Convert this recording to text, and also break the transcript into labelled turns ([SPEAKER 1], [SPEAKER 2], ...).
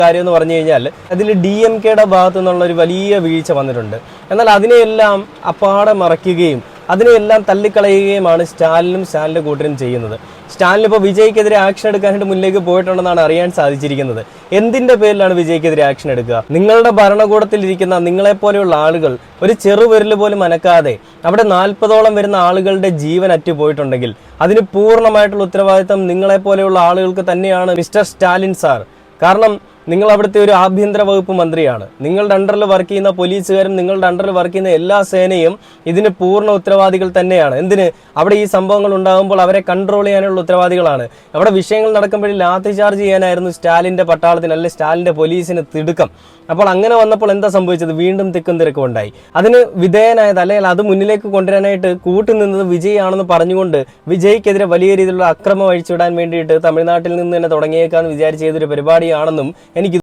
[SPEAKER 1] കാര്യം എന്ന് പറഞ്ഞു കഴിഞ്ഞാൽ അതിൽ DMKയുടെ ഭാഗത്തു നിന്നുള്ള ഒരു വലിയ വീഴ്ച വന്നിട്ടുണ്ട്. എന്നാൽ അതിനെയെല്ലാം അപ്പാടെ മറയ്ക്കുകയും അതിനെയെല്ലാം തള്ളിക്കളയുകയുമാണ് സ്റ്റാലിന്റെ കൂട്ടരും ചെയ്യുന്നത്. സ്റ്റാലിൻ ഇപ്പോൾ വിജയ്ക്കെതിരെ ആക്ഷൻ എടുക്കാനായിട്ട് മുന്നിലേക്ക് പോയിട്ടുണ്ടെന്നാണ് അറിയാൻ സാധിച്ചിരിക്കുന്നത്. എന്തിന്റെ പേരിലാണ് വിജയ്ക്കെതിരെ ആക്ഷൻ എടുക്കുക? നിങ്ങളുടെ ഭരണകൂടത്തിൽ ഇരിക്കുന്ന നിങ്ങളെപ്പോലെയുള്ള ആളുകൾ ഒരു ചെറുവിരൽ പോലും അനക്കാതെ അവിടെ 40ഓളം വരുന്ന ആളുകളുടെ ജീവൻ അറ്റുപോയിട്ടുണ്ടെങ്കിൽ അതിന് പൂർണ്ണമായിട്ടുള്ള ഉത്തരവാദിത്തം നിങ്ങളെപ്പോലെയുള്ള ആളുകൾക്ക് തന്നെയാണ് മിസ്റ്റർ സ്റ്റാലിൻ സാർ. കാരണം നിങ്ങൾ അവിടുത്തെ ഒരു ആഭ്യന്തര വകുപ്പ് മന്ത്രിയാണ്. നിങ്ങളുടെ അണ്ടറിൽ വർക്ക് ചെയ്യുന്ന പോലീസുകാരും നിങ്ങളുടെ അണ്ടറിൽ വർക്ക് ചെയ്യുന്ന എല്ലാ സേനയും ഇതിന് പൂർണ്ണ ഉത്തരവാദികൾ തന്നെയാണ്. എന്തിന്? അവിടെ ഈ സംഭവങ്ങൾ ഉണ്ടാകുമ്പോൾ അവരെ കൺട്രോൾ ചെയ്യാനുള്ള ഉത്തരവാദികളാണ്. അവിടെ വിഷയങ്ങൾ നടക്കുമ്പോഴും ലാത്തി ചാർജ് ചെയ്യാനായിരുന്നു സ്റ്റാലിന്റെ പട്ടാളത്തിന് അല്ലെങ്കിൽ സ്റ്റാലിന്റെ പോലീസിന് തിടുക്കം. അപ്പോൾ അങ്ങനെ വന്നപ്പോൾ എന്താ സംഭവിച്ചത്? വീണ്ടും തിക്കും തിരക്കും ഉണ്ടായി. അതിന് വിധേയനായത് അല്ലെങ്കിൽ അത് മുന്നിലേക്ക് കൊണ്ടുവരാനായിട്ട് കൂട്ടുനിന്നത് വിജയ് ആണെന്ന് പറഞ്ഞുകൊണ്ട് വിജയ്ക്കെതിരെ വലിയ രീതിയിലുള്ള അക്രമം അഴിച്ചുവിടാൻ വേണ്ടിയിട്ട് തമിഴ്നാട്ടിൽ നിന്ന് തന്നെ തുടങ്ങിയേക്കാന്ന് വിചാരിച്ച ഏതൊരു പരിപാടിയാണെന്നും എനിക്ക്